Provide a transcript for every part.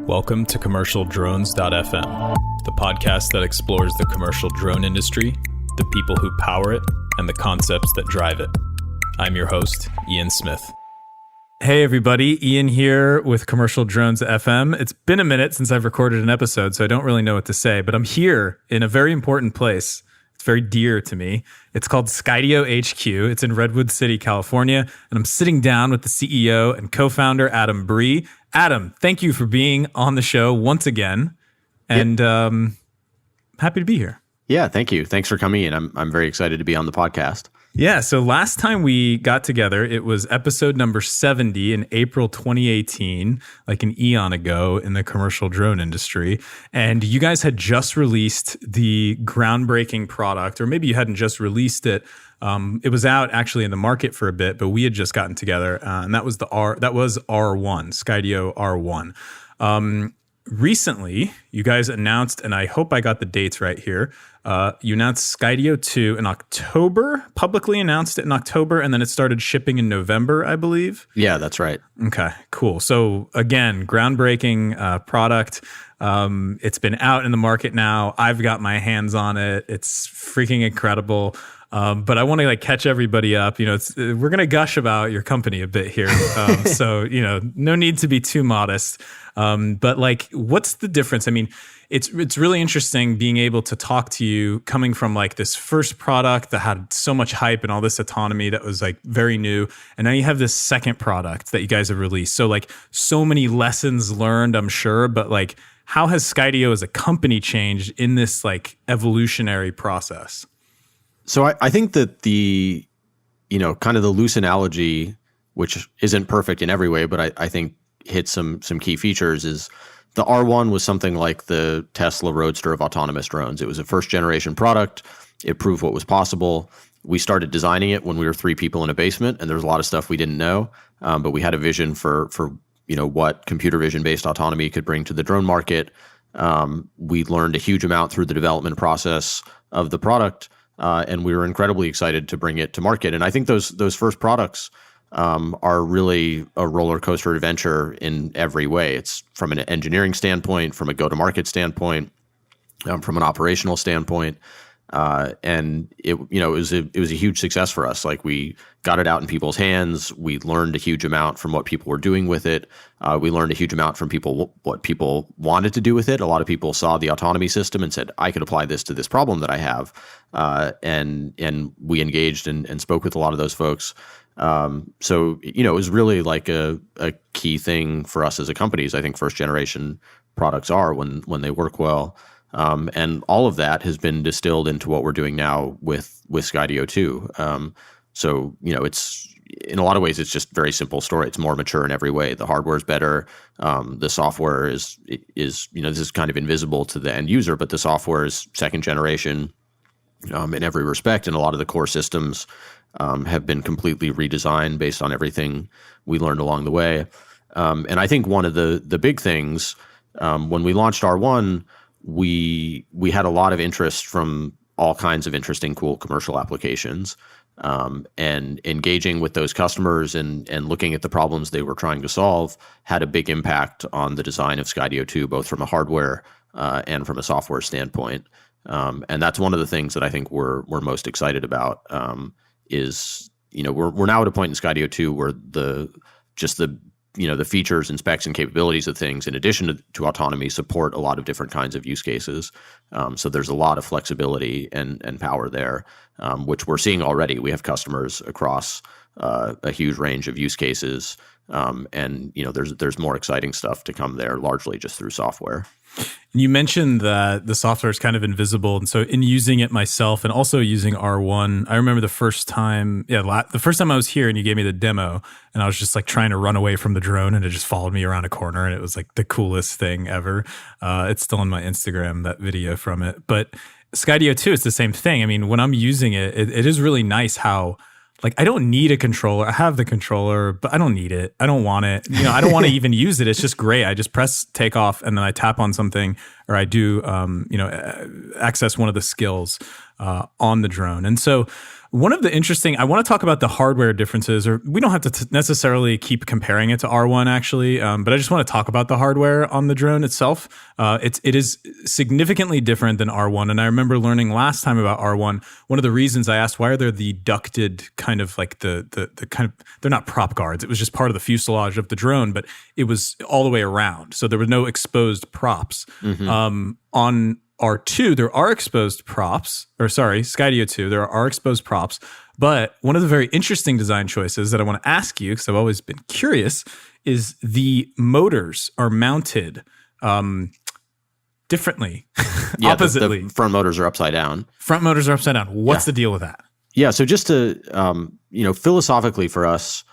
Welcome to CommercialDrones.fm, the podcast that explores the commercial drone industry, the people who power it, and the concepts that drive it. I'm your host, Ian Smith. Hey everybody, Ian here with Commercial Drones FM. It's been a minute since I've recorded an episode, so I don't really know what to say, but I'm here in a very important place. It's very dear to me. It's called Skydio HQ. It's in Redwood City, California, and I'm sitting down with the CEO and co-founder, Adam Bree. Adam, thank you for being on the show once again, and happy to be here. Yeah, thank you. Thanks for coming in. I'm very excited to be on the podcast. Yeah, so last time we got together, it was episode number 70 in April 2018, like an eon ago in the commercial drone industry. And you guys had just released the groundbreaking product, or maybe you hadn't just released it. It was out actually in the market for a bit, but we had just gotten together, and that was R1, Skydio R1. Recently, you guys announced, and I hope I got the dates right here, you announced Skydio 2 in October, publicly announced it in October, and then it started shipping in November, I believe. Yeah, that's right. Okay, cool. So again, groundbreaking product. It's been out in the market now. I've got my hands on it. It's freaking incredible. But I want to catch everybody up. We're going to gush about your company a bit here. So, no need to be too modest. But what's the difference? I mean, it's really interesting being able to talk to you coming from this first product that had so much hype and all this autonomy that was very new. And now you have this second product that you guys have released. So so many lessons learned, I'm sure, but how has Skydio as a company changed in this evolutionary process? So I think that the kind of the loose analogy, which isn't perfect in every way, but I think hits some key features, is the R1 was something like the Tesla Roadster of autonomous drones. It was a first generation product. It proved what was possible. We started designing it when we were 3 people in a basement, and there was a lot of stuff we didn't know, but we had a vision for what computer vision based autonomy could bring to the drone market. We learned a huge amount through the development process of the product. And we were incredibly excited to bring it to market. And I think those first products are really a roller coaster adventure in every way. It's from an engineering standpoint, from a go-to-market standpoint, from an operational standpoint, and it was a huge success for us. We got it out in people's hands. We learned a huge amount from what people were doing with it. We learned a huge amount from people what people wanted to do with it. A lot of people saw the autonomy system and said, I could apply this to this problem that I have. And we engaged and spoke with a lot of those folks. So it was really a key thing for us as a company. I think first generation products are when they work well. And all of that has been distilled into what we're doing now with Skydio 2. So it's in a lot of ways, it's just a very simple story. It's more mature in every way. The hardware is better. The software is this is kind of invisible to the end user, but the software is second generation in every respect. And a lot of the core systems have been completely redesigned based on everything we learned along the way. And I think one of the big things when we launched R1, we had a lot of interest from all kinds of interesting, cool commercial applications, and engaging with those customers and looking at the problems they were trying to solve had a big impact on the design of Skydio 2, both from a hardware and from a software standpoint. And that's one of the things that I think we're most excited about. Is we're now at a point in Skydio 2 where the features and specs and capabilities of things, in addition to autonomy, support a lot of different kinds of use cases. So there's a lot of flexibility and power there, which we're seeing already. We have customers across a huge range of use cases, and there's more exciting stuff to come there, largely just through software. You mentioned that the software is kind of invisible. And so in using it myself and also using R1, I remember the first time I was here and you gave me the demo and I was just trying to run away from the drone and it just followed me around a corner and it was the coolest thing ever. It's still on my Instagram, that video from it. But Skydio 2, it's the same thing. I mean, when I'm using it, it is really nice how I don't need a controller. I have the controller, but I don't need it. I don't want it. I don't want to even use it. It's just great. I just press take off and then I tap on something or I do, access one of the skills on the drone. And so One of the interesting, I want to talk about the hardware differences, or we don't have to necessarily keep comparing it to R1 actually, but I just want to talk about the hardware on the drone itself. It is significantly different than R1. And I remember learning last time about R1, one of the reasons I asked, why are there the ducted kind of like the kind of, they're not prop guards. It was just part of the fuselage of the drone, but it was all the way around. So there were no exposed props. On R2, there are exposed props, Skydio 2, there are exposed props. But one of the very interesting design choices that I want to ask you, because I've always been curious, is the motors are mounted differently, oppositely. The front motors are upside down. Front motors are upside down. What's the deal with that? Yeah, so just to, philosophically for us,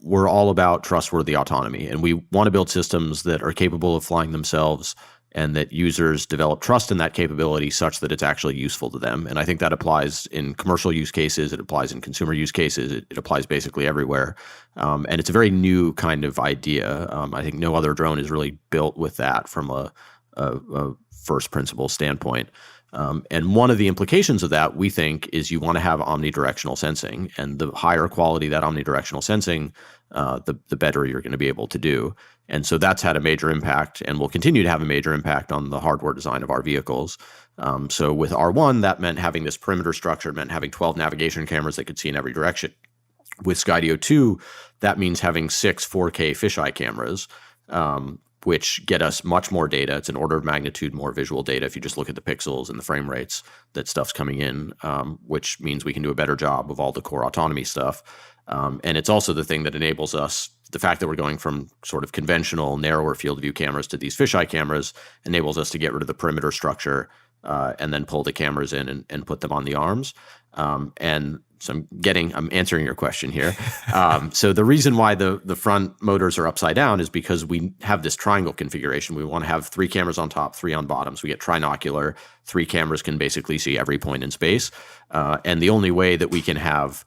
we're all about trustworthy autonomy, and we want to build systems that are capable of flying themselves and that users develop trust in that capability such that it's actually useful to them. And I think that applies in commercial use cases. It applies in consumer use cases. It applies basically everywhere. And it's a very new kind of idea. I think no other drone is really built with that from a first principle standpoint. And one of the implications of that, we think, is you want to have omnidirectional sensing. And the higher quality that omnidirectional sensing, the better you're going to be able to do. And so that's had a major impact and will continue to have a major impact on the hardware design of our vehicles. So with R1, that meant having this perimeter structure, meant having 12 navigation cameras that could see in every direction. With Skydio 2, that means having 6 4K fisheye cameras, which get us much more data. It's an order of magnitude more visual data if you just look at the pixels and the frame rates that stuff's coming in, which means we can do a better job of all the core autonomy stuff. And it's also the thing that enables us, the fact that we're going from sort of conventional narrower field of view cameras to these fisheye cameras enables us to get rid of the perimeter structure and then pull the cameras in and put them on the arms. And so I'm answering your question here. So the reason why the front motors are upside down is because we have this triangle configuration. We want to have 3 cameras on top, 3 on bottom. So we get trinocular. 3 cameras can basically see every point in space. And the only way that we can have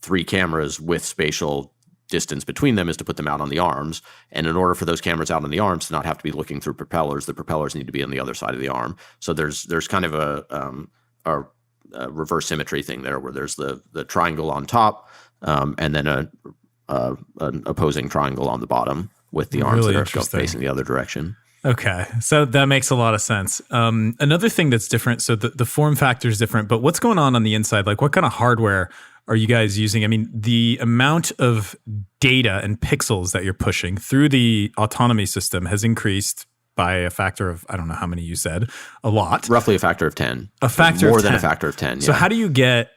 3 cameras with spatial distance between them is to put them out on the arms. And in order for those cameras out on the arms to not have to be looking through propellers, the propellers need to be on the other side of the arm. So there's kind of a reverse symmetry thing there, where there's the triangle on top and then an opposing triangle on the bottom with the arms Really that are facing the other direction. Okay, so that makes a lot of sense. Another thing that's different, so the form factor is different, but what's going on the inside? Like, what kind of hardware are you guys using? I mean, the amount of data and pixels that you're pushing through the autonomy system has increased by a factor of, I don't know how many you said, a lot. Roughly a factor of 10. A factor more of 10. More than a factor of 10, yeah. So how do you get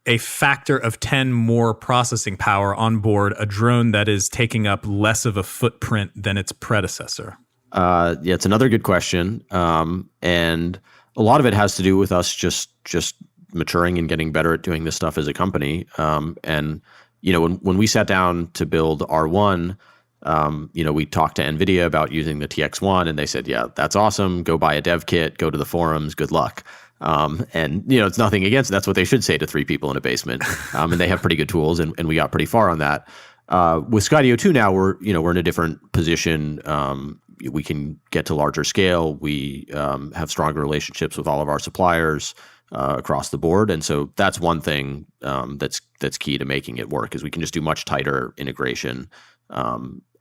a factor of 10 more processing power on board a drone that is taking up less of a footprint than its predecessor? Yeah, it's another good question. And a lot of it has to do with us just maturing and getting better at doing this stuff as a company. And, when we sat down to build R1, we talked to NVIDIA about using the TX1, and they said, yeah, that's awesome. Go buy a dev kit, go to the forums, good luck. And it's nothing against it. That's what they should say to 3 people in a basement. And they have pretty good tools, and we got pretty far on that. With Skydio 2 now, we're in a different position. We can get to larger scale. We have stronger relationships with all of our suppliers across the board, and so that's one thing that's key to making it work. Is we can just do much tighter integration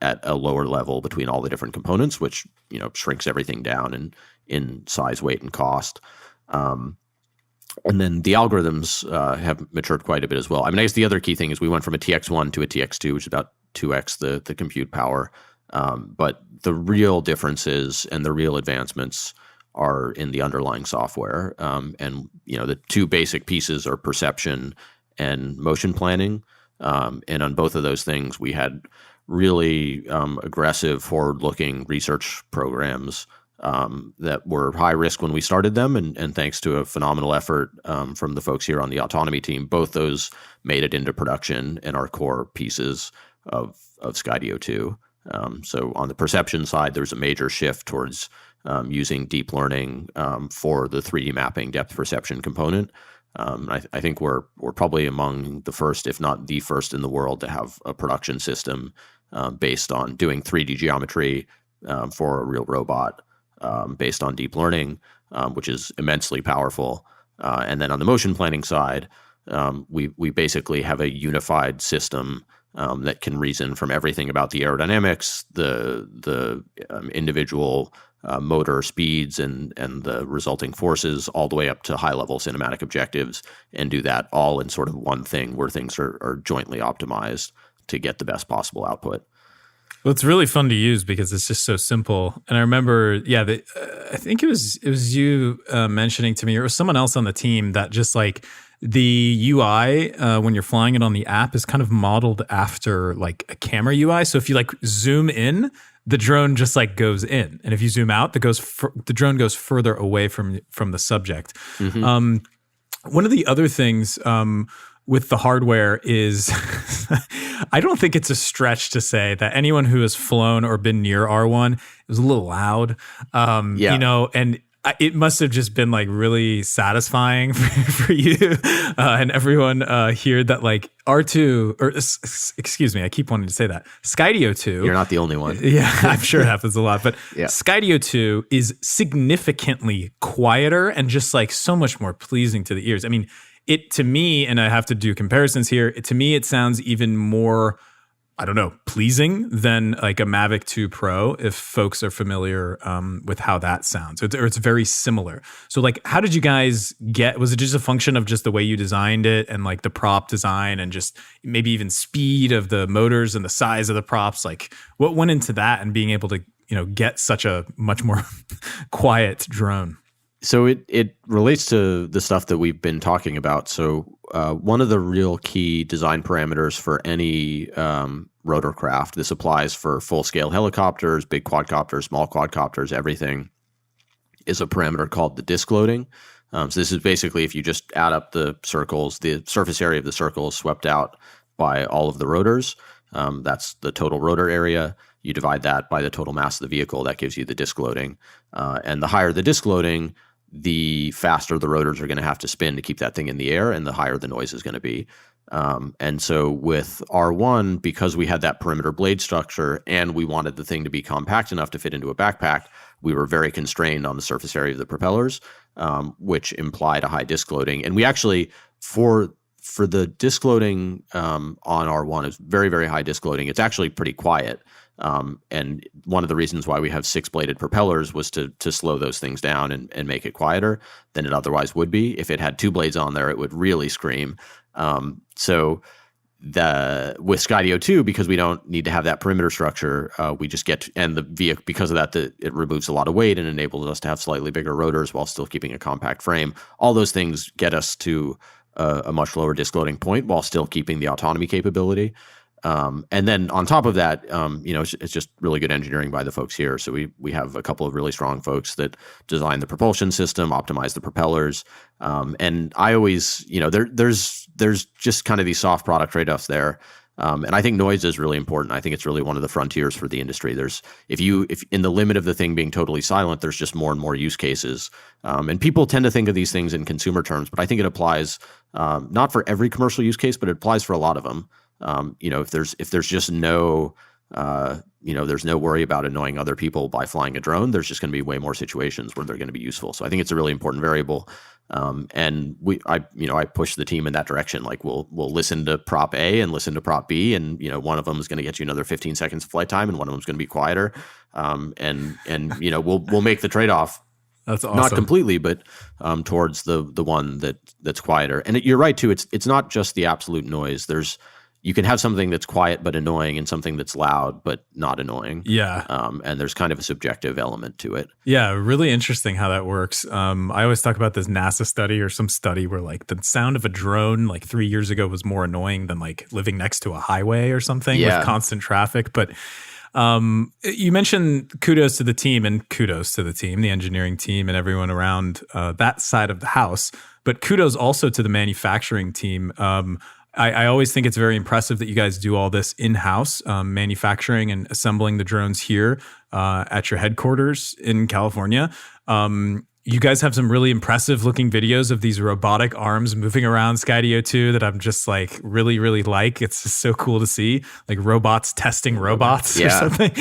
at a lower level between all the different components, which shrinks everything down in size, weight, and cost. And then the algorithms have matured quite a bit as well. I mean, I guess the other key thing is we went from a TX1 to a TX2, which is about 2x the compute power. But the real differences and the real advancements are in the underlying software. And the 2 basic pieces are perception and motion planning. And on both of those things, we had really aggressive, forward-looking research programs that were high risk when we started them. And thanks to a phenomenal effort from the folks here on the autonomy team, both those made it into production and are core pieces of Skydio 2. So on the perception side, there's a major shift towards using deep learning for the 3D mapping depth perception component. I think we're probably among the first, if not the first in the world, to have a production system based on doing 3D geometry for a real robot based on deep learning, which is immensely powerful. And then on the motion planning side, we basically have a unified system that can reason from everything about the aerodynamics, the individual motor speeds and the resulting forces, all the way up to high-level cinematic objectives, and do that all in sort of one thing where things are jointly optimized to get the best possible output. Well, it's really fun to use because it's just so simple. And I remember, I think it was you mentioning to me, or it was someone else on the team, that just like the UI when you're flying it on the app is kind of modeled after like a camera UI. So if you like zoom in, the drone just like goes in, and if you zoom out, the drone goes further away from the subject. Mm-hmm. One of the other things with the hardware is I don't think it's a stretch to say that anyone who has flown or been near R1, it was a little loud, you know, and it must have just been like really satisfying for you and everyone here that like R2, or excuse me, I keep wanting to say that, Skydio 2. You're not the only one. Yeah, I'm sure it happens a lot. But yeah. Skydio 2 is significantly quieter and just like so much more pleasing to the ears. I mean, it to me, and I have to do comparisons here, to me it sounds even more, I don't know, pleasing than like a Mavic 2 Pro, if folks are familiar with how that sounds. It's very similar. So like, how did you guys was it just a function of just the way you designed it and like the prop design and just maybe even speed of the motors and the size of the props? Like what went into that and being able to, you know, get such a much more quiet drone? So it relates to the stuff that we've been talking about. So one of the real key design parameters for any rotorcraft, this applies for full-scale helicopters, big quadcopters, small quadcopters, everything, is a parameter called the disk loading. So this is basically if you just add up the circles, the surface area of the circle is swept out by all of the rotors. That's the total rotor area. You divide that by the total mass of the vehicle. That gives you the disk loading. And the higher the disk loading, the faster the rotors are going to have to spin to keep that thing in the air, and the higher the noise is going to be. And so with R1, because we had that perimeter blade structure and we wanted the thing to be compact enough to fit into a backpack, we were very constrained on the surface area of the propellers, which implied a high disk loading. And we actually, for the disk loading on R1, is very, very high disk loading. It's actually pretty quiet. And one of the reasons why we have 6-bladed propellers was to slow those things down and make it quieter than it otherwise would be. If it had 2 blades on there, it would really scream. So with Skydio 2, because we don't need to have that perimeter structure, we just and the vehicle, because of that, it removes a lot of weight and enables us to have slightly bigger rotors while still keeping a compact frame. All those things get us to a much lower disk loading point while still keeping the autonomy capability. And then on top of that, you know, it's just really good engineering by the folks here. So we have a couple of really strong folks that design the propulsion system, optimize the propellers. And I always, you know, there's just kind of these soft product trade-offs there. And I think noise is really important. I think it's really one of the frontiers for the industry. If in the limit of the thing being totally silent, there's just more and more use cases. And people tend to think of these things in consumer terms, but I think it applies not for every commercial use case, but it applies for a lot of them. You know, if there's just no, you know, there's no worry about annoying other people by flying a drone, there's just going to be way more situations where they're going to be useful. So I think it's a really important variable. And I push the team in that direction. Like we'll listen to prop A and listen to prop B, and you know, one of them is going to get you another 15 seconds of flight time, and one of them is going to be quieter. And you know, we'll make the trade-off. That's awesome. Not completely, but towards the one that's quieter. And you're right too. It's not just the absolute noise. You can have something that's quiet but annoying and something that's loud but not annoying. Yeah. And there's kind of a subjective element to it. Yeah, really interesting how that works. I always talk about this NASA study or some study where like the sound of a drone like 3 years ago was more annoying than like living next to a highway or something with constant traffic. But you mentioned kudos to the team, and kudos to the team, the engineering team and everyone around that side of the house. But kudos also to the manufacturing team. I always think it's very impressive that you guys do all this in-house, manufacturing and assembling the drones here at your headquarters in California. You guys have some really impressive looking videos of these robotic arms moving around Skydio 2 that I'm just like really, really like. It's just so cool to see, like robots testing robots or something.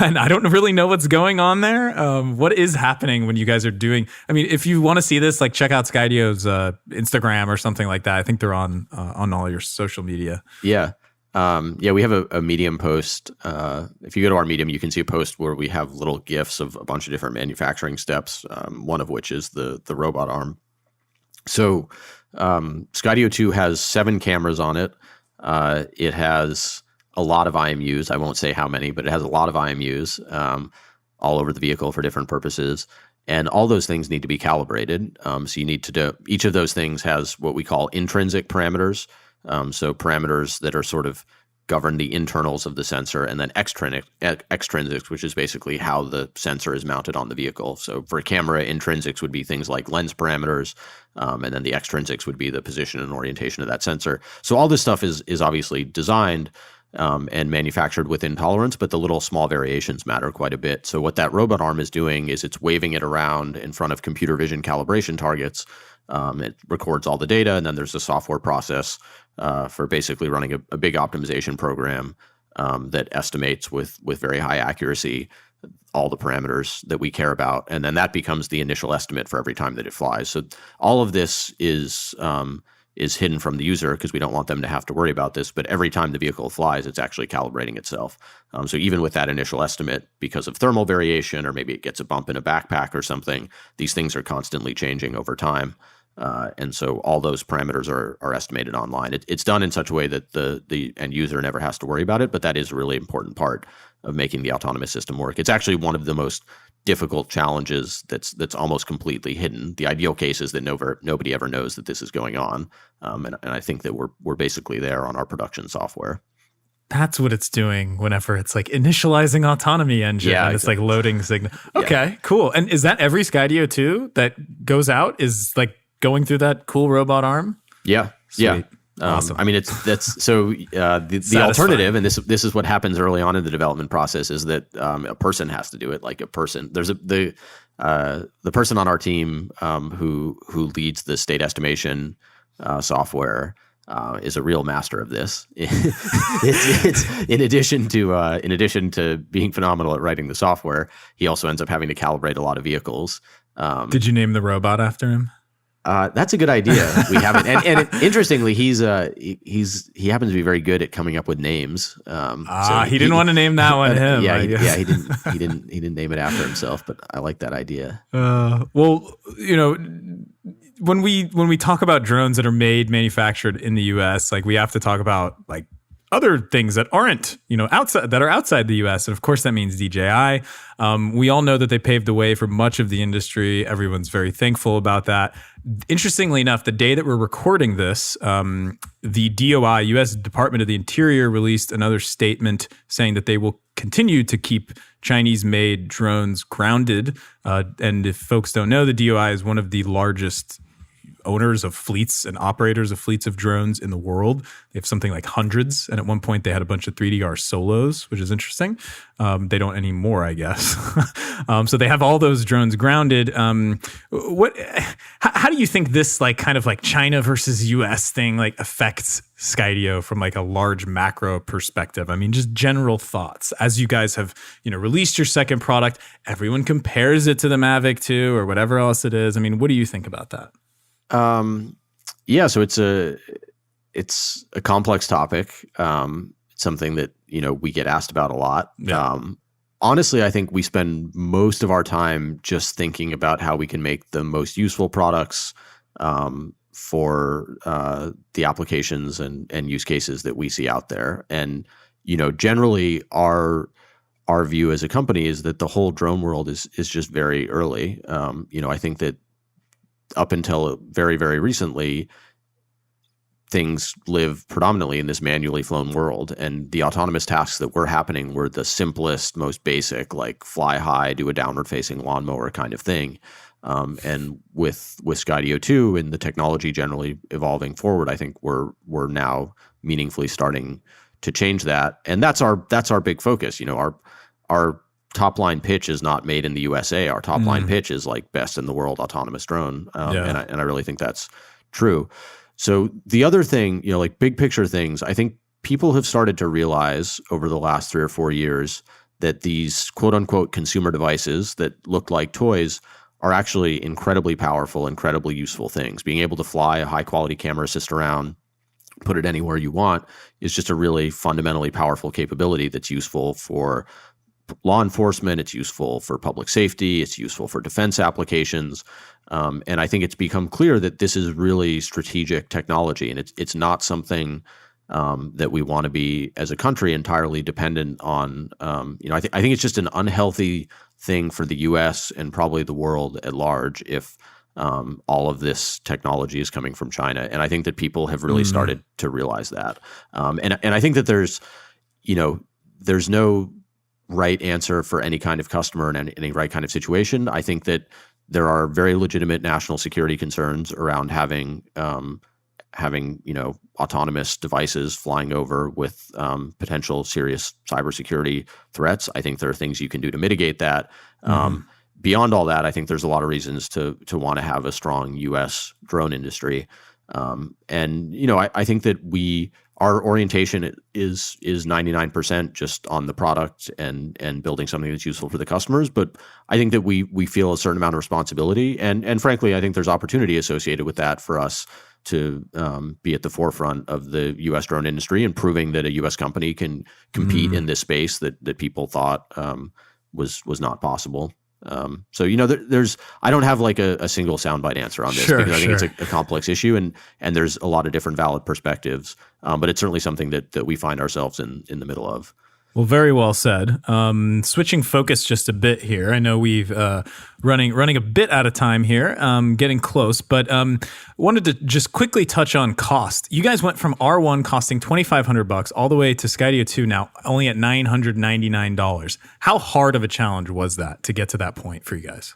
And I don't really know what's going on there. What is happening when you guys are doing? I mean, if you want to see this, like check out Skydio's Instagram or something like that. I think they're on all your social media. Yeah. We have a Medium post. If you go to our Medium, you can see a post where we have little GIFs of a bunch of different manufacturing steps, one of which is the robot arm. So Skydio 2 has 7 cameras on it. It has a lot of IMUs. I won't say how many, but it has a lot of IMUs all over the vehicle for different purposes. And all those things need to be calibrated. So you need to do, each of those things has what we call intrinsic parameters. So parameters that are sort of govern the internals of the sensor, and then extrinsics, which is basically how the sensor is mounted on the vehicle. So for a camera, intrinsics would be things like lens parameters, and then the extrinsics would be the position and orientation of that sensor. So all this stuff is obviously designed and manufactured within tolerance, but the little small variations matter quite a bit. So what that robot arm is doing is it's waving it around in front of computer vision calibration targets. It records all the data, and then there's a software process for basically running a big optimization program that estimates with very high accuracy all the parameters that we care about, and then that becomes the initial estimate for every time that it flies. So all of this is hidden from the user because we don't want them to have to worry about this. But every time the vehicle flies, it's actually calibrating itself. So even with that initial estimate, because of thermal variation, or maybe it gets a bump in a backpack or something, these things are constantly changing over time. And so all those parameters are estimated online. It's done in such a way that the end user never has to worry about it, but that is a really important part of making the autonomous system work. It's actually one of the most difficult challenges that's almost completely hidden. The ideal case is that nobody ever knows that this is going on, and I think that we're basically there on our production software. That's what it's doing whenever it's like initializing autonomy engine and it's like loading signal. Okay, cool. And is that every Skydio 2 that goes out is like going through that cool robot arm? Yeah. Sweet. Yeah. Awesome. I mean, the alternative, and this is what happens early on in the development process, is that a person has to do it. Like a person, there's the person on our team who leads the state estimation software is a real master of this. It's in addition to being phenomenal at writing the software, he also ends up having to calibrate a lot of vehicles. Did you name the robot after him? That's a good idea. We haven't, and interestingly, he happens to be very good at coming up with names. So he didn't want to name that one him. He didn't name it after himself, but I like that idea. Well, when we talk about drones that are manufactured in the U.S., like we have to talk about like other things that aren't, outside the U.S. And of course, that means DJI. We all know that they paved the way for much of the industry. Everyone's very thankful about that. Interestingly enough, the day that we're recording this, the DOI, U.S. Department of the Interior, released another statement saying that they will continue to keep Chinese-made drones grounded. And if folks don't know, the DOI is one of the largest owners of fleets and operators of fleets of drones in the world. They have something like hundreds. And at one point they had a bunch of 3DR Solos, which is interesting. They don't anymore, I guess. So they have all those drones grounded. How do you think this like kind of like China versus US thing like affects Skydio from like a large macro perspective? I mean, just general thoughts. As you guys have, released your second product, everyone compares it to the Mavic 2 or whatever else it is. I mean, what do you think about that? So it's a complex topic. It's something that, we get asked about a lot. Yeah. Honestly, I think we spend most of our time just thinking about how we can make the most useful products, for, the applications and use cases that we see out there. And, generally our view as a company is that the whole drone world is just very early. I think that up until very, very recently, things live predominantly in this manually flown world. And the autonomous tasks that were happening were the simplest, most basic, like fly high, do a downward facing lawnmower kind of thing. And with Skydio 2 and the technology generally evolving forward, I think we're now meaningfully starting to change that. And that's our big focus. Our top line pitch is not made in the USA. Our top line pitch is like best in the world autonomous drone, and I really think that's true. So the other thing, like big picture things, I think people have started to realize over the last 3 or 4 years that these quote unquote consumer devices that look like toys are actually incredibly powerful, incredibly useful things. Being able to fly a high quality camera assist around, put it anywhere you want, is just a really fundamentally powerful capability that's useful for law enforcement. It's useful for public safety. It's useful for defense applications. And I think it's become clear that this is really strategic technology, and it's not something that we want to be as a country entirely dependent on. I think it's just an unhealthy thing for the U.S. and probably the world at large if all of this technology is coming from China. And I think that people have really started to realize that. And I think that there's no right answer for any kind of customer in any right kind of situation. I think that there are very legitimate national security concerns around having autonomous devices flying over with potential serious cybersecurity threats. I think there are things you can do to mitigate that. Beyond all that, I think there's a lot of reasons to want to have a strong U.S. drone industry. I think that our orientation is 99% just on the product and building something that's useful for the customers. But I think that we feel a certain amount of responsibility, and frankly, I think there's opportunity associated with that for us to be at the forefront of the U.S. drone industry and proving that a U.S. company can compete in this space that people thought was not possible. There's I don't have like a single soundbite answer on this because I think it's a complex issue and there's a lot of different valid perspectives. But it's certainly something that we find ourselves in the middle of. Well, very well said. Switching focus just a bit here. I know we've running a bit out of time here, getting close, but wanted to just quickly touch on cost. You guys went from R1 costing $2,500 all the way to Skydio 2 now only at $999. How hard of a challenge was that to get to that point for you guys?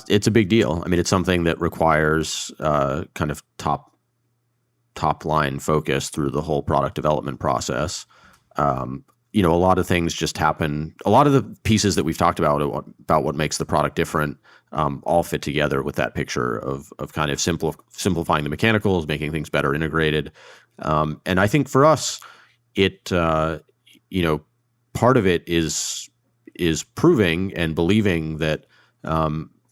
It's a big deal. I mean, it's something that requires kind of top line focus through the whole product development process. A lot of things just happen. A lot of the pieces that we've talked about what makes the product different all fit together with that picture of kind of simplifying the mechanicals, making things better integrated. And I think for us, it part of it is proving and believing that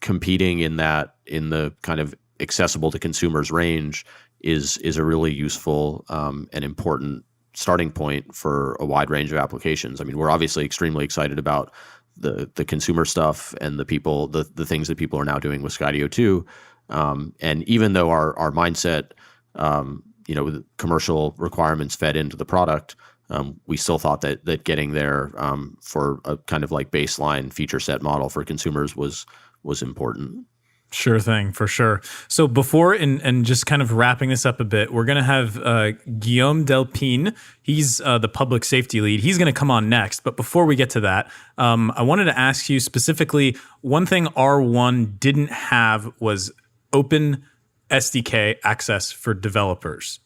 competing in the kind of accessible to consumers range is a really useful and important starting point for a wide range of applications. I mean, we're obviously extremely excited about the consumer stuff and the things that people are now doing with Skydio 2. And even though our mindset, with commercial requirements fed into the product, we still thought that getting there for a kind of like baseline feature set model for consumers was important. Sure thing, for sure. So before, and just kind of wrapping this up a bit, we're going to have Guillaume Delépine. He's the public safety lead. He's going to come on next. But before we get to that, I wanted to ask you specifically, one thing R1 didn't have was open SDK access for developers.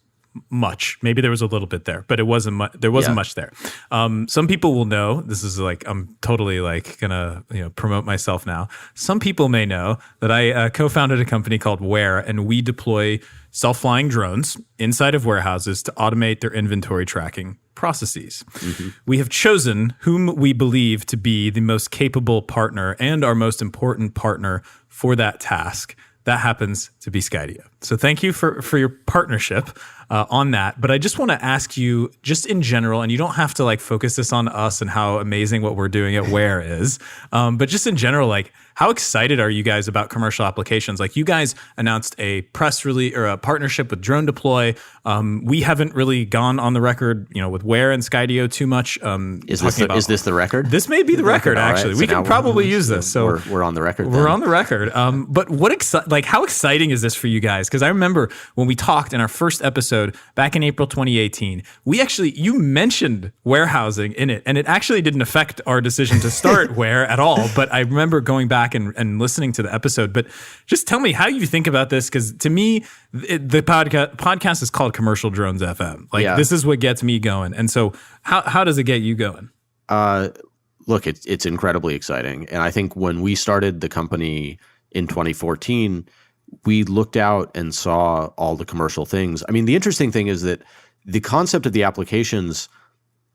Much. Maybe there was a little bit there, but it wasn't there wasn't much there. Some people will know, this is like, I'm totally like gonna promote myself now. Some people may know that I co-founded a company called Ware, and we deploy self-flying drones inside of warehouses to automate their inventory tracking processes. Mm-hmm. We have chosen whom we believe to be the most capable partner and our most important partner for that task. That happens to be Skydio. So thank you for your partnership on that. But I just want to ask you, just in general, and you don't have to like focus this on us and how amazing what we're doing at Ware is, but just in general, like how excited are you guys about commercial applications? Like you guys announced a press release or a partnership with Drone Deploy. We haven't really gone on the record, with Ware and Skydio too much. Is this the record? This may be the record, actually. Right. So we can probably use this. So we're on the record. We're on the record. But how exciting is this for you guys? Because I remember when we talked in our first episode back in April 2018, you mentioned warehousing in it, and it actually didn't affect our decision to start Ware at all. But I remember going back and listening to the episode. But just tell me how you think about this, because to me, the podcast is called Commercial Drones FM. This is what gets me going. And so how does it get you going? look, it's incredibly exciting. And I think when we started the company in 2014, we looked out and saw all the commercial things. I mean, the interesting thing is that the concept of the applications,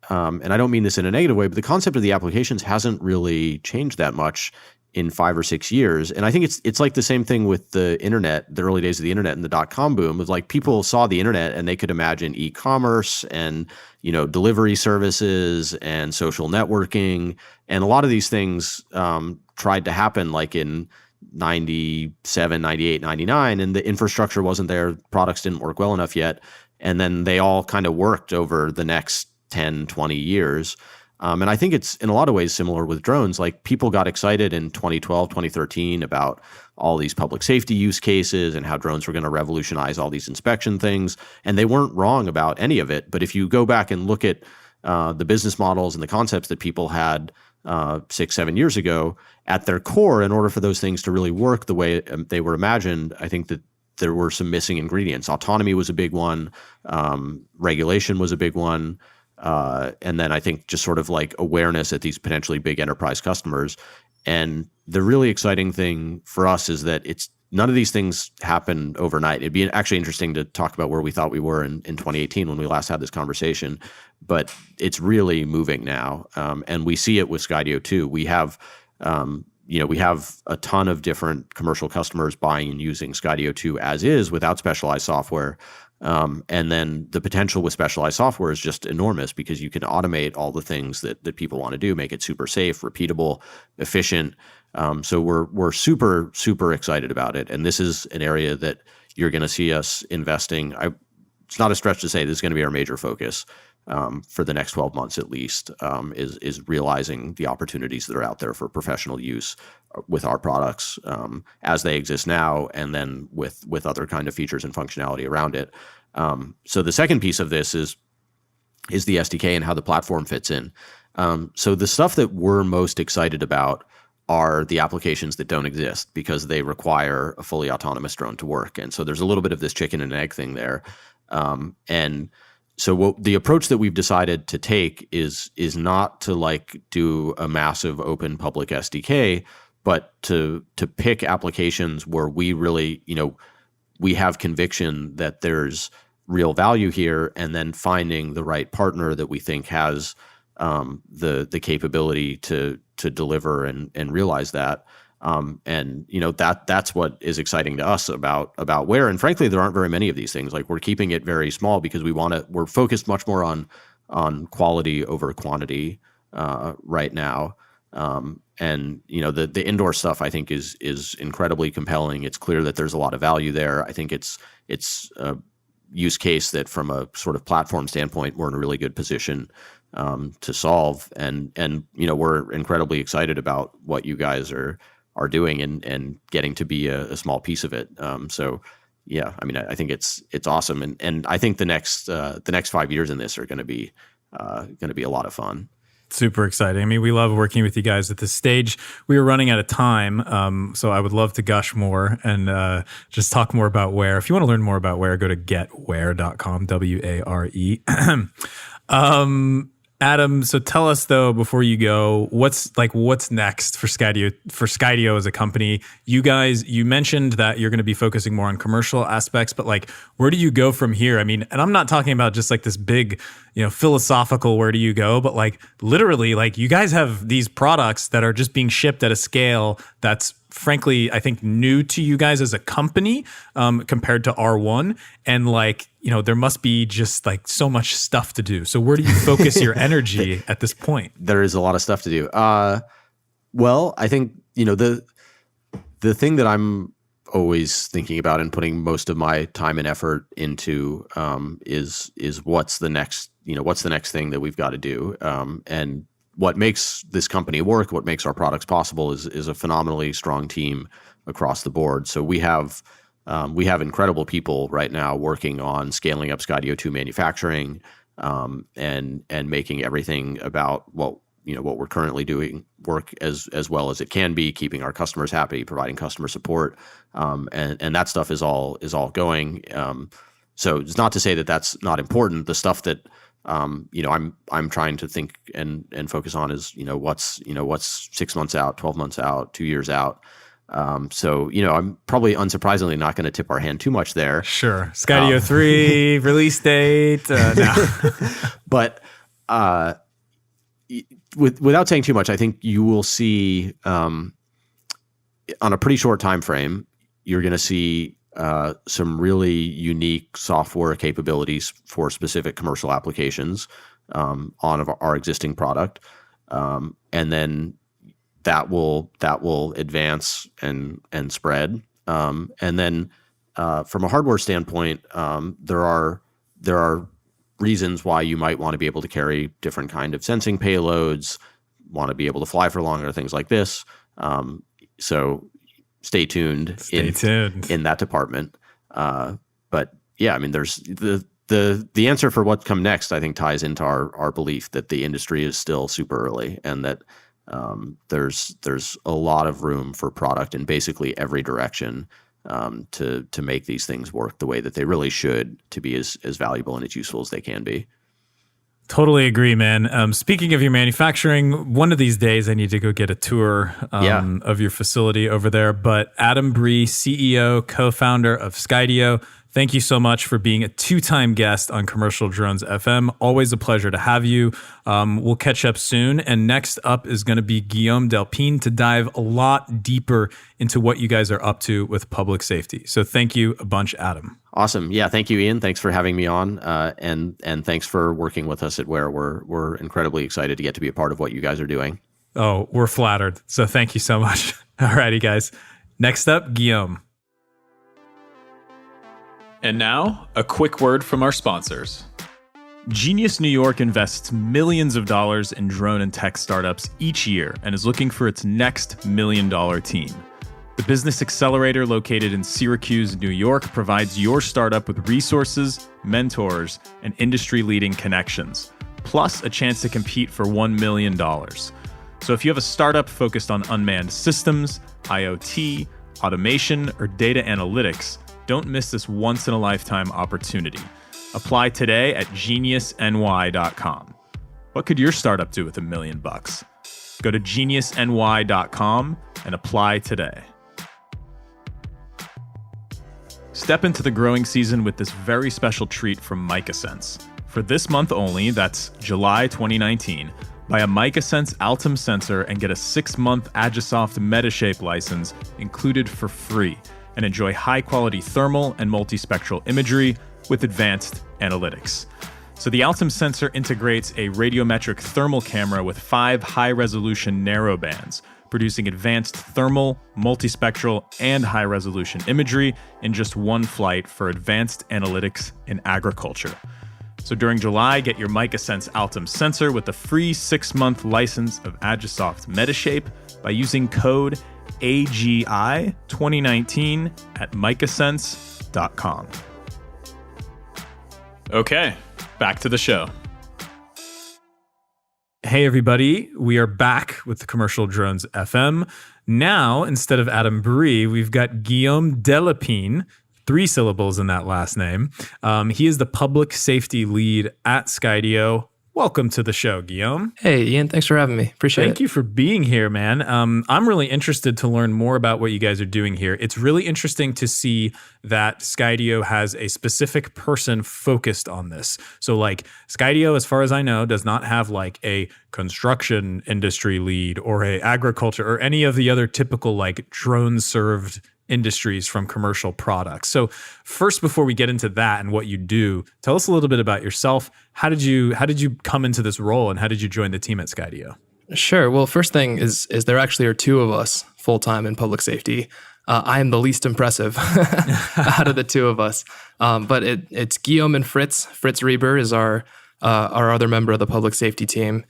and I don't mean this in a negative way, but the concept of the applications hasn't really changed that much in 5 or 6 years. And I think it's like the same thing with the internet, the early days of the internet and the dot-com boom. It was like people saw the internet and they could imagine e-commerce and, delivery services and social networking. And a lot of these things tried to happen like in 97, 98, 99, and the infrastructure wasn't there. Products didn't work well enough yet. And then they all kind of worked over the next 10, 20 years. And I think it's in a lot of ways similar with drones. Like people got excited in 2012, 2013 about all these public safety use cases and how drones were going to revolutionize all these inspection things. And they weren't wrong about any of it. But if you go back and look at the business models and the concepts that people had 6, 7 years ago, at their core, in order for those things to really work the way they were imagined, I think that there were some missing ingredients. Autonomy was a big one. Regulation was a big one. And then I think just sort of like awareness at these potentially big enterprise customers. And the really exciting thing for us is that none of these things happen overnight. It'd be actually interesting to talk about where we thought we were in 2018 when we last had this conversation, but it's really moving now. And we see it with Skydio too. We have a ton of different commercial customers buying and using Skydio 2 as is without specialized software. And then the potential with specialized software is just enormous because you can automate all the things that people want to do, make it super safe, repeatable, efficient. So we're super, super excited about it. And this is an area that you're going to see us investing. It's not a stretch to say this is going to be our major focus for the next 12 months at least, is realizing the opportunities that are out there for professional use with our products as they exist now, and then with other kind of features and functionality around it. So the second piece of this is the SDK and how the platform fits in. So the stuff that we're most excited about are the applications that don't exist because they require a fully autonomous drone to work. And so there's a little bit of this chicken and egg thing there. And so the approach that we've decided to take is not to like do a massive open public SDK, but to pick applications where we really, we have conviction that there's real value here, and then finding the right partner that we think has the capability to deliver and realize that. And that's what is exciting to us about Ware. And frankly, there aren't very many of these things. Like we're keeping it very small because we're focused much more on quality over quantity right now. And the indoor stuff I think is incredibly compelling. It's clear that there's a lot of value there. I think it's a use case that from a sort of platform standpoint, we're in a really good position to solve. And we're incredibly excited about what you guys are doing and getting to be a small piece of it. So yeah, I mean, I think it's awesome. And I think the next 5 years in this are going to be a lot of fun. Super exciting. I mean, we love working with you guys at this stage. We are running out of time, so I would love to gush more and just talk more about Ware. If you want to learn more about Ware, go to getware.com, Ware. Adam, so tell us though, before you go, what's next for Skydio as a company? You guys, you mentioned that you're going to be focusing more on commercial aspects, but like, where do you go from here? I mean, and I'm not talking about just like this big, philosophical, where do you go? But like literally, like you guys have these products that are just being shipped at a scale that's frankly, I think new to you guys as a company compared to R1. And like, there must be just like so much stuff to do. So where do you focus your energy at this point? There is a lot of stuff to do. Well, I think, the thing that I'm always thinking about and putting most of my time and effort into is what's the next thing that we've got to do. And what makes this company work, what makes our products possible is a phenomenally strong team across the board. So we have incredible people right now working on scaling up Skydio 2 manufacturing and making everything about what we're currently doing work as well as it can be, keeping our customers happy, providing customer support, and that stuff is all going. So it's not to say that that's not important. The stuff that I'm trying to think and focus on is, what's 6 months out, 12 months out, 2 years out. So, I'm probably unsurprisingly not going to tip our hand too much there. Sure. Skydio 3 release date. No. But without saying too much, I think you will see on a pretty short time frame, you're going to see some really unique software capabilities for specific commercial applications on our existing product, and then that will advance and spread. And then from a hardware standpoint, there are reasons why you might want to be able to carry different kind of sensing payloads, want to be able to fly for longer, things like this. So stay tuned in that department. But yeah, I mean, there's the answer for what's come next, I think, ties into our belief that the industry is still super early, and that there's a lot of room for product in basically every direction to make these things work the way that they really should, to be as valuable and as useful as they can be. Totally agree, man. Speaking of your manufacturing, one of these days I need to go get a tour of your facility over there. But Adam Bree, CEO, co-founder of Skydio, thank you so much for being a 2-time guest on Commercial Drones FM. Always a pleasure to have you. We'll catch up soon. And next up is going to be Guillaume Delépine to dive a lot deeper into what you guys are up to with public safety. So thank you a bunch, Adam. Awesome. Yeah. Thank you, Ian. Thanks for having me on. And thanks for working with us at Ware. We're incredibly excited to get to be a part of what you guys are doing. Oh, we're flattered. So thank you so much. All righty, guys. Next up, Guillaume. And now, a quick word from our sponsors. Genius New York invests millions of dollars in drone and tech startups each year and is looking for its next $1 million team. The Business Accelerator, located in Syracuse, New York, provides your startup with resources, mentors, and industry-leading connections, plus a chance to compete for $1 million. So if you have a startup focused on unmanned systems, IoT, automation, or data analytics, don't miss this once-in-a-lifetime opportunity. Apply today at geniusny.com. What could your startup do with $1 million? Go to geniusny.com and apply today. Step into the growing season with this very special treat from MicaSense. For this month only, that's July 2019, buy a MicaSense Altum sensor and get a 6-month Agisoft Metashape license included for free, and enjoy high-quality thermal and multispectral imagery with advanced analytics. So the Altum sensor integrates a radiometric thermal camera with 5 high-resolution narrowbands, producing advanced thermal, multispectral, and high-resolution imagery in just one flight for advanced analytics in agriculture. So during July, get your MicaSense Altum sensor with a free 6-month license of Agisoft Metashape by using code AGI 2019 at micasense.com. Okay, back to the show. Hey everybody, we are back with the Commercial Drones FM. Now, instead of Adam Bree, we've got Guillaume Delépine, 3 syllables in that last name. He is the public safety lead at Skydio. Welcome to the show, Guillaume. Hey, Ian. Thanks for having me. Appreciate it. Thank you for being here, man. I'm really interested to learn more about what you guys are doing here. It's really interesting to see that Skydio has a specific person focused on this. So like Skydio, as far as I know, does not have like a construction industry lead or a agriculture or any of the other typical like drone served industries from commercial products. So first, before we get into that and what you do, tell us a little bit about yourself. How did you come into this role, and how did you join the team at Skydio? Sure. Well, first thing is there actually are 2 of us full-time in public safety. I am the least impressive out of the 2 of us. But it's Guillaume and Fritz. Fritz Reber is our other member of the public safety team.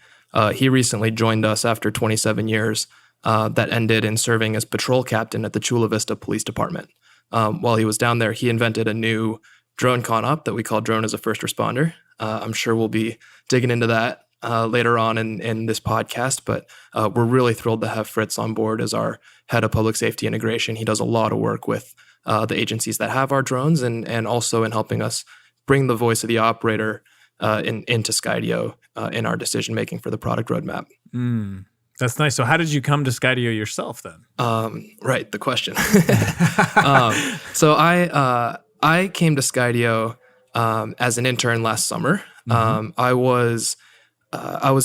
He recently joined us after 27 years. That ended in serving as patrol captain at the Chula Vista Police Department. While he was down there, he invented a new drone con-op that we call Drone as a First Responder. I'm sure we'll be digging into that later on in this podcast, but we're really thrilled to have Fritz on board as our head of public safety integration. He does a lot of work with the agencies that have our drones and also in helping us bring the voice of the operator into Skydio in our decision making for the product roadmap. That's nice. So how did you come to Skydio yourself then? Right, the question. So I came to Skydio as an intern last summer. I was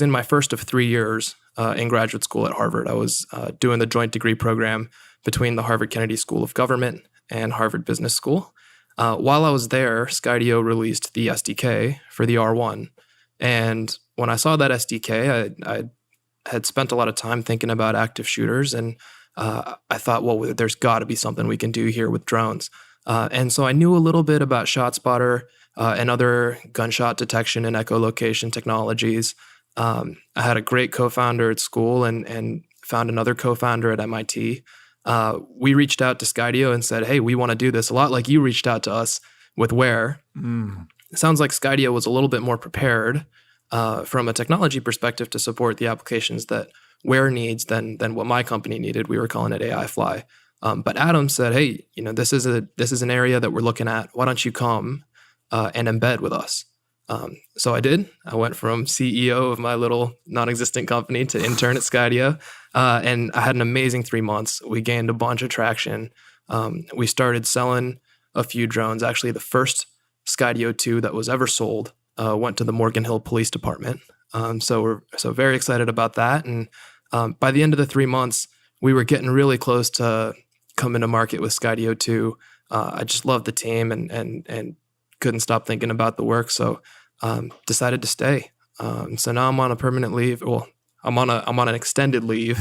in my first of 3 years in graduate school at Harvard. I was doing the joint degree program between the Harvard Kennedy School of Government and Harvard Business School. While I was there, Skydio released the SDK for the R1. And when I saw that SDK, I had spent a lot of time thinking about active shooters. And I thought, well, there's got to be something we can do here with drones. And so I knew a little bit about ShotSpotter and other gunshot detection and echolocation technologies. I had a great co-founder at school and found another co-founder at MIT. We reached out to Skydio and said, hey, we want to do this a lot like you reached out to us with Ware. It sounds like Skydio was a little bit more prepared from a technology perspective to support the applications that Ware needs than what my company needed. We were calling it AI Fly. But Adam said, hey, this is an area that we're looking at. Why don't you come and embed with us? So I did. I went from CEO of my little non-existent company to intern at Skydio. And I had an amazing 3 months. We gained a bunch of traction. We started selling a few drones. Actually, the first Skydio 2 that was ever sold went to the Morgan Hill Police Department. So we're very excited about that. And by the end of the 3 months, we were getting really close to coming to market with Skydio 2. I just loved the team and couldn't stop thinking about the work. So decided to stay. So now I'm on a permanent leave. Well, I'm on an extended leave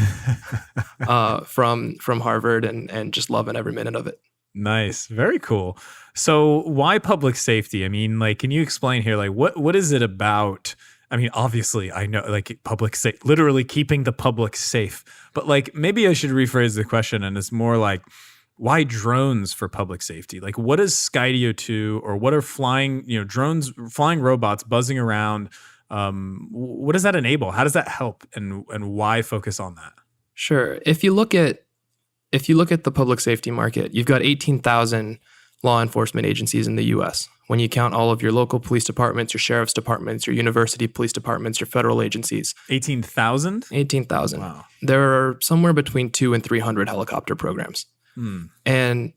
from Harvard and just loving every minute of it. Nice. Very cool. So why public safety? I mean, can you explain here, what is it about? I mean, obviously I know public safe, literally keeping the public safe, but maybe I should rephrase the question. And it's more why drones for public safety? What is Skydio 2 or what are flying, drones, flying robots buzzing around? What does that enable? How does that help? And why focus on that? Sure. If you look at the public safety market, you've got 18,000 law enforcement agencies in the U.S. When you count all of your local police departments, your sheriff's departments, your university police departments, your federal agencies. 18,000? 18,000. Wow. There are somewhere between 200 and 300 helicopter programs. And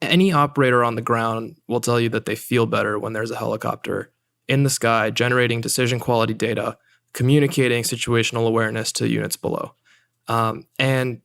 any operator on the ground will tell you that they feel better when there's a helicopter in the sky generating decision quality data, communicating situational awareness to units below. And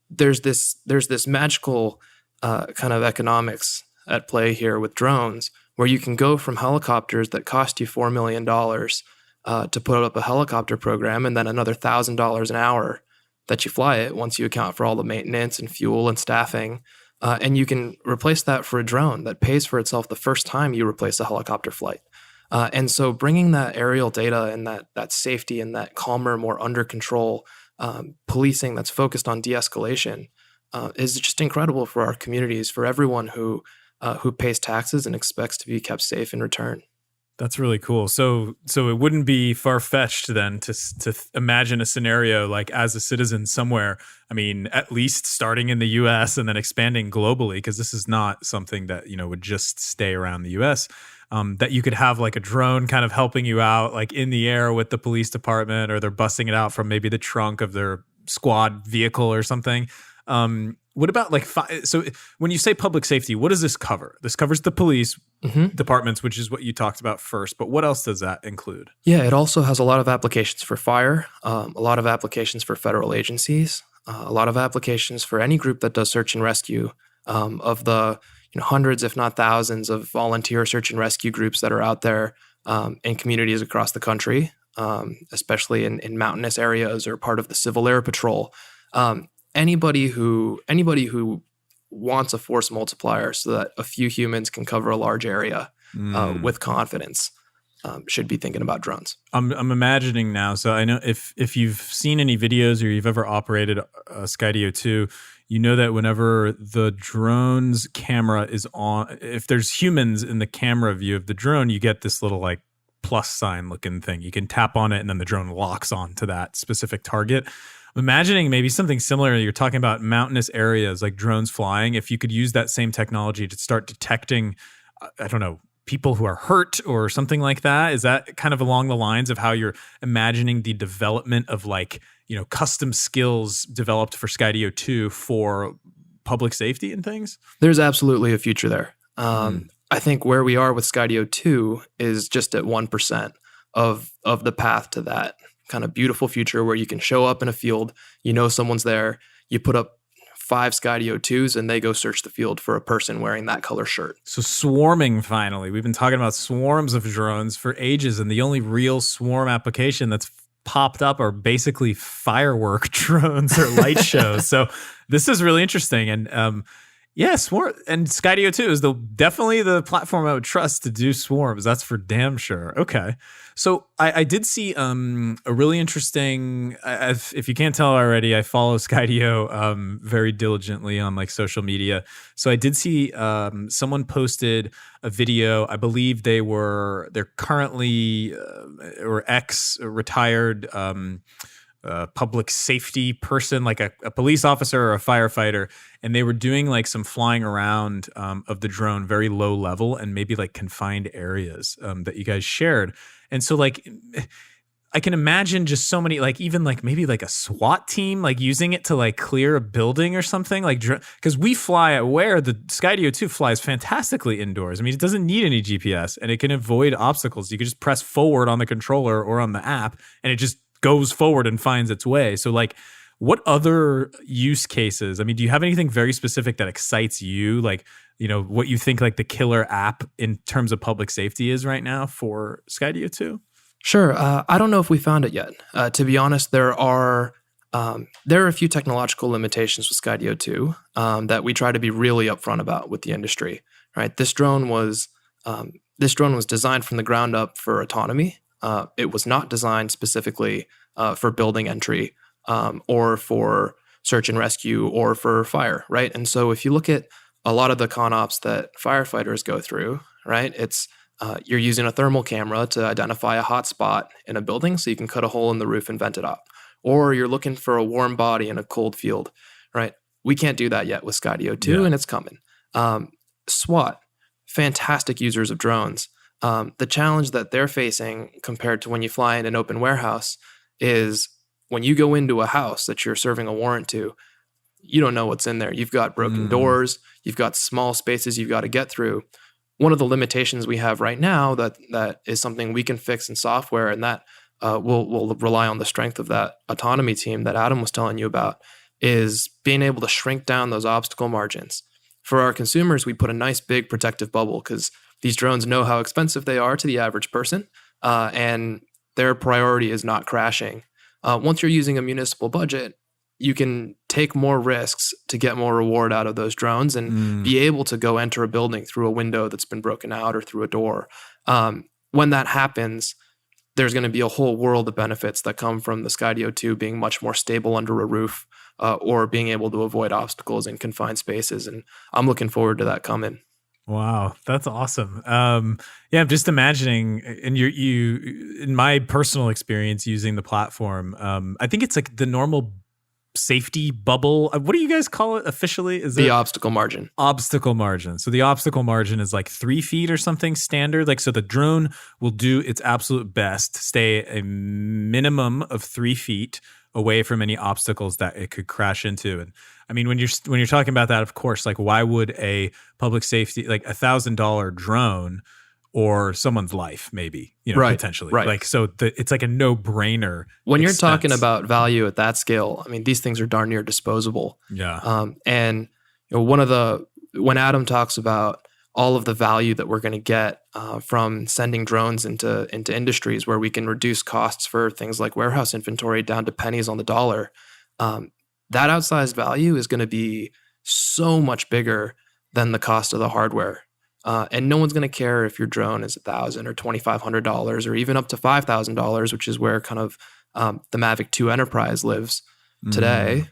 there's this magical kind of economics at play here with drones, where you can go from helicopters that cost you $4 million to put up a helicopter program, and then another $1,000 an hour that you fly it once you account for all the maintenance and fuel and staffing. And you can replace that for a drone that pays for itself the first time you replace a helicopter flight. And so bringing that aerial data and that safety and that calmer, more under control policing that's focused on de-escalation is just incredible for our communities, for everyone who pays taxes and expects to be kept safe in return. That's really cool. So it wouldn't be far-fetched then to imagine a scenario as a citizen somewhere, I mean, at least starting in the US and then expanding globally, because this is not something that, would just stay around the US, that you could have a drone kind of helping you out in the air with the police department, or they're busting it out from maybe the trunk of their squad vehicle or something. What about so when you say public safety, what does this cover? This covers the police departments, which is what you talked about first, but what else does that include? Yeah, it also has a lot of applications for fire, a lot of applications for federal agencies, a lot of applications for any group that does search and rescue. Of the hundreds, if not thousands, of volunteer search and rescue groups that are out there in communities across the country, especially in mountainous areas or part of the Civil Air Patrol. Anybody who wants a force multiplier so that a few humans can cover a large area with confidence should be thinking about drones. I'm imagining now. So I know if you've seen any videos or you've ever operated a Skydio 2, you know that whenever the drone's camera is on, if there's humans in the camera view of the drone, you get this little plus sign looking thing. You can tap on it and then the drone locks onto that specific target. Imagining maybe something similar. You're talking about mountainous areas like drones flying. If you could use that same technology to start detecting, I don't know, people who are hurt or something like that? Is that kind of along the lines of how you're imagining the development of like, custom skills developed for Skydio 2 for public safety and things? There's absolutely a future there. I think where we are with Skydio 2 is just at 1% of the path to that kind of beautiful future where you can show up in a field, someone's there, you put up 5 Skydio 2s and they go search the field for a person wearing that color shirt. So swarming, finally. We've been talking about swarms of drones for ages, and the only real swarm application that's popped up are basically firework drones or light shows. So this is really interesting. And swarm and Skydio 2 is definitely the platform I would trust to do swarms. That's for damn sure. Okay. So I did see a really interesting, if you can't tell already, I follow Skydio very diligently on like social media. So I did see someone posted a video. I believe they're currently or ex-retired public safety person, like a police officer or a firefighter, and they were doing like some flying around of the drone, very low level and maybe like confined areas that you guys shared. And so like I can imagine just so many, like even like maybe like a SWAT team, like using it to like clear a building or something, like because we fly at Ware, the Skydio 2 flies fantastically indoors. I mean, it doesn't need any GPS and it can avoid obstacles. You can just press forward on the controller or on the app and it just goes forward and finds its way. So like what other use cases? I mean, do you have anything very specific that excites you? Like, what you think like the killer app in terms of public safety is right now for Skydio 2? Sure. I don't know if we found it yet. To be honest, there are a few technological limitations with Skydio 2 that we try to be really upfront about with the industry. Right? This drone was designed from the ground up for autonomy. It was not designed specifically for building entry or for search and rescue or for fire. Right? And so if you look at a lot of the con ops that firefighters go through, right? It's you're using a thermal camera to identify a hot spot in a building so you can cut a hole in the roof and vent it up. Or you're looking for a warm body in a cold field, right? We can't do that yet with Skydio 2, and it's coming. SWAT, fantastic users of drones. The challenge that they're facing compared to when you fly in an open warehouse is when you go into a house that you're serving a warrant to, you don't know what's in there. You've got broken doors, you've got small spaces you've got to get through. One of the limitations we have right now that is something we can fix in software, and that we'll rely on the strength of that autonomy team that Adam was telling you about, is being able to shrink down those obstacle margins. For our consumers, we put a nice big protective bubble because these drones know how expensive they are to the average person, and their priority is not crashing. Once you're using a municipal budget, you can take more risks to get more reward out of those drones and be able to go enter a building through a window that's been broken out or through a door. When that happens, there's going to be a whole world of benefits that come from the Skydio 2 being much more stable under a roof or being able to avoid obstacles in confined spaces. And I'm looking forward to that coming. Wow, that's awesome. I'm just imagining, and you in my personal experience using the platform, I think it's like the normal safety bubble. What do you guys call it officially? Is the it obstacle margin? Obstacle margin. So the obstacle margin is like 3 feet or something standard. Like, so the drone will do its absolute best to stay a minimum of 3 feet away from any obstacles that it could crash into. And I mean, when you're talking about that, of course, like why would a public safety, like $1,000 drone or someone's life, maybe, potentially. Right. Like, so it's like a no-brainer. When you're talking about value at that scale, I mean, these things are darn near disposable. Yeah. And when Adam talks about all of the value that we're going to get from sending drones into industries where we can reduce costs for things like warehouse inventory down to pennies on the dollar, that outsized value is going to be so much bigger than the cost of the hardware. And no one's going to care if your drone is $1,000 or $2,500 or even up to $5,000, which is where kind of the Mavic 2 Enterprise lives today.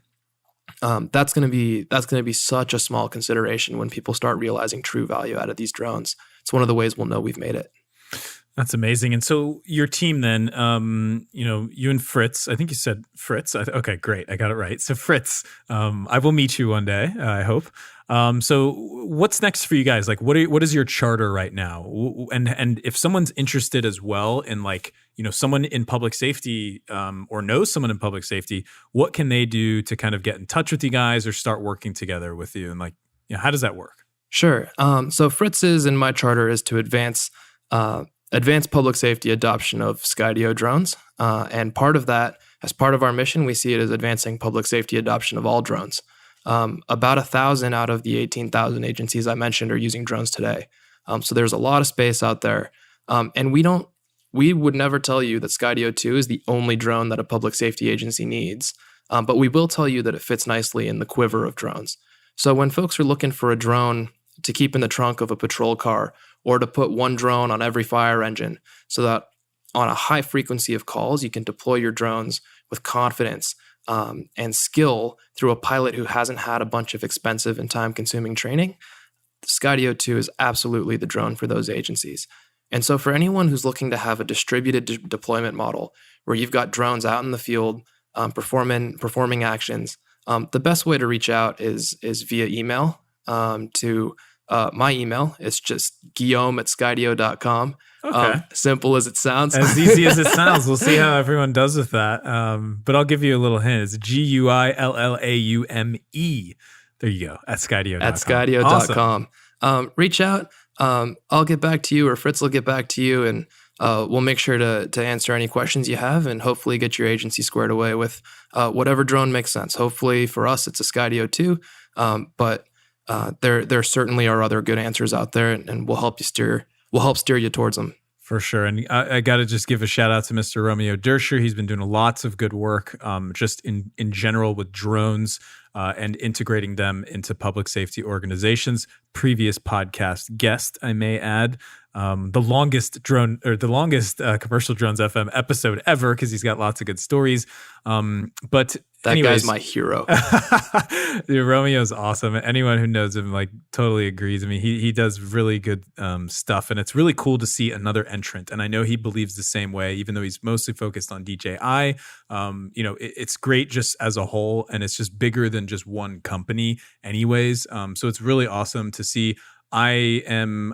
That's going to be such a small consideration when people start realizing true value out of these drones. It's one of the ways we'll know we've made it. That's amazing. And so your team then, you and Fritz, I think you said Fritz. Okay, great. I got it right. So Fritz, I will meet you one day, I hope. So what's next for you guys? Like, what is your charter right now? And if someone's interested as well in someone in public safety, or knows someone in public safety, what can they do to kind of get in touch with you guys or start working together with you? And how does that work? Sure. So Fritz's and my charter is to advance public safety adoption of Skydio drones. And part of that, as part of our mission, we see it as advancing public safety adoption of all drones. About 1,000 out of the 18,000 agencies I mentioned are using drones today. So there's a lot of space out there. And we would never tell you that Skydio 2 is the only drone that a public safety agency needs. But we will tell you that it fits nicely in the quiver of drones. So when folks are looking for a drone to keep in the trunk of a patrol car, or to put one drone on every fire engine so that on a high frequency of calls, you can deploy your drones with confidence and skill through a pilot who hasn't had a bunch of expensive and time-consuming training, the Skydio 2 is absolutely the drone for those agencies. And so for anyone who's looking to have a distributed deployment model where you've got drones out in the field performing actions, the best way to reach out is via email to my email. It's just guillaume@skydio.com. Okay. Simple as it sounds. As easy as it sounds. We'll see how everyone does with that. But I'll give you a little hint. It's GUILLAUME. There you go. At Skydio.com. At Skydio.com. Awesome. Reach out. I'll get back to you, or Fritz will get back to you, and we'll make sure to answer any questions you have and hopefully get your agency squared away with whatever drone makes sense. Hopefully for us, it's a Skydio 2, but there certainly are other good answers out there, and we'll help steer you towards them. For sure. And I got to just give a shout out to Mr. Romeo Dersher. He's been doing lots of good work just in general with drones and integrating them into public safety organizations. Previous podcast guest, I may add. The longest commercial drones FM episode ever, because he's got lots of good stories. But that guy's my hero. Dude, Romeo's awesome. Anyone who knows him totally agrees. I mean, he does really good stuff, and it's really cool to see another entrant. And I know he believes the same way, even though he's mostly focused on DJI. It's great just as a whole, and it's just bigger than just one company, anyways. So it's really awesome to see. I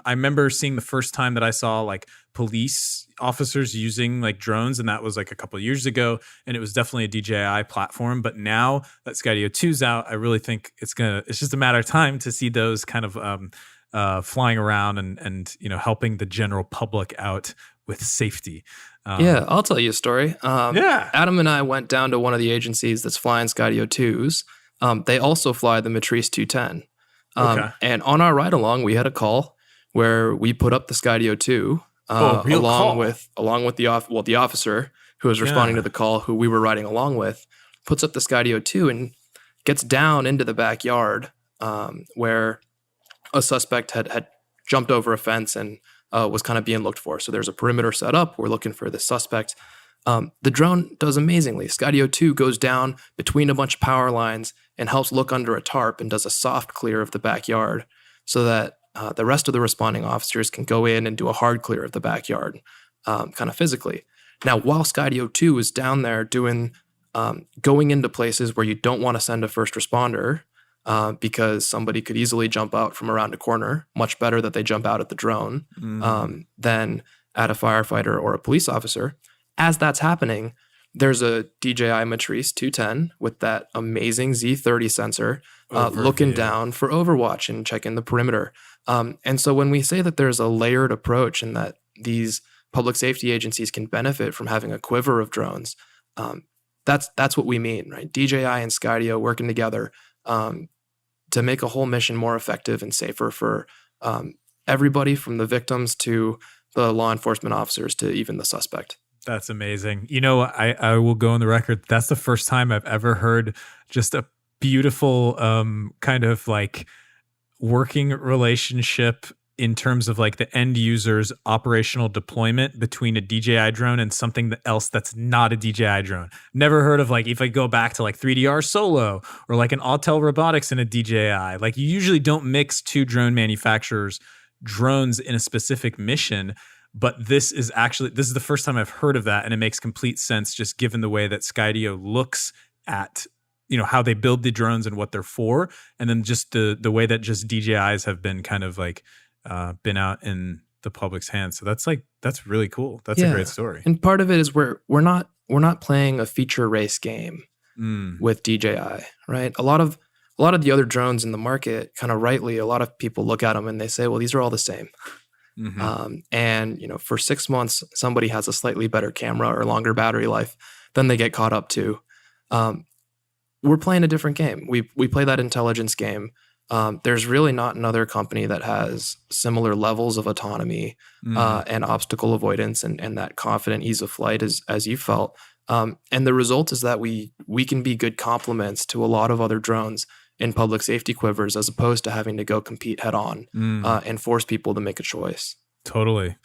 remember seeing the first time that I saw police officers using drones, and that was a couple of years ago, and it was definitely a DJI platform. But now that Skydio 2's out, I really think it's just a matter of time to see those kind of flying around and helping the general public out with safety. Yeah, I'll tell you a story. Yeah. Adam and I went down to one of the agencies that's flying Skydio 2s. They also fly the Matrice 210. Okay. And on our ride along, we had a call where we put up the Skydio 2 along with the officer who was responding to the call, who we were riding along with, puts up the Skydio 2 and gets down into the backyard where a suspect had jumped over a fence and was kind of being looked for. So there's a perimeter set up. We're looking for the suspect. The drone does amazingly. Skydio 2 goes down between a bunch of power lines and helps look under a tarp and does a soft clear of the backyard so that the rest of the responding officers can go in and do a hard clear of the backyard kind of physically. Now, while Skydio 2 is down there doing going into places where you don't want to send a first responder because somebody could easily jump out from around a corner, much better that they jump out at the drone than at a firefighter or a police officer. As that's happening, there's a DJI Matrice 210 with that amazing Z30 sensor looking down for overwatch and checking the perimeter. And so when we say that there's a layered approach and that these public safety agencies can benefit from having a quiver of drones, that's what we mean, right? DJI and Skydio working together to make a whole mission more effective and safer for everybody, from the victims to the law enforcement officers to even the suspect. That's amazing. I will go on the record. That's the first time I've ever heard just a beautiful kind of working relationship in terms of the end user's operational deployment between a DJI drone and something else that's not a DJI drone. Never heard of if I go back to 3DR Solo or an Autel Robotics and a DJI. You usually don't mix two drone manufacturers' drones in a specific mission. But this is the first time I've heard of that, and it makes complete sense just given the way that Skydio looks at how they build the drones and what they're for, and then just the way that just DJIs have been kind of like been out in the public's hands. So that's really cool. That's a great story. And part of it is we're not playing a feature race game with DJI, right? A lot of the other drones in the market, kind of rightly, a lot of people look at them and they say, well, these are all the same. Mm-hmm. And for 6 months, somebody has a slightly better camera or longer battery life, then they get caught up to. We're playing a different game. We play that intelligence game. There's really not another company that has similar levels of autonomy and obstacle avoidance and that confident ease of flight as you felt. And the result is that we can be good complements to a lot of other drones in public safety quivers, as opposed to having to go compete head on and force people to make a choice. Totally.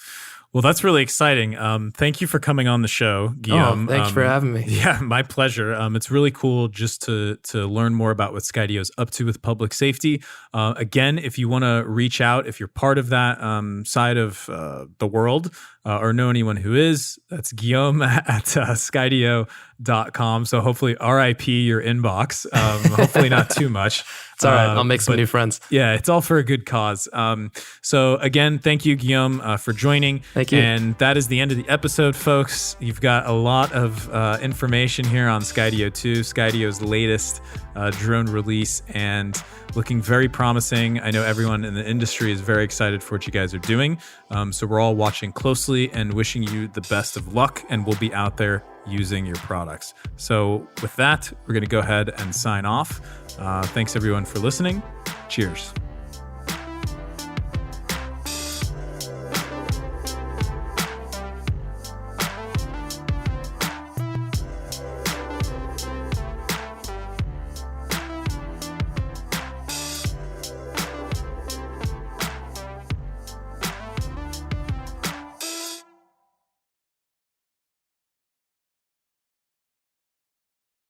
Well, that's really exciting. Thank you for coming on the show, Guillaume. Oh, thanks for having me. Yeah, my pleasure. It's really cool just to learn more about what Skydio is up to with public safety. Again, if you want to reach out, if you're part of that side of the world or know anyone who is, that's Guillaume at Skydio.com. So hopefully RIP your inbox. Hopefully not too much. It's all right. I'll make some new friends. Yeah, it's all for a good cause. So again, thank you, Guillaume, for joining. Thank you. And that is the end of the episode, folks. You've got a lot of information here on Skydio 2, Skydio's latest drone release, and looking very promising. I know everyone in the industry is very excited for what you guys are doing. So we're all watching closely and wishing you the best of luck, and we'll be out there using your products. So with that, we're going to go ahead and sign off. Thanks everyone for listening. Cheers.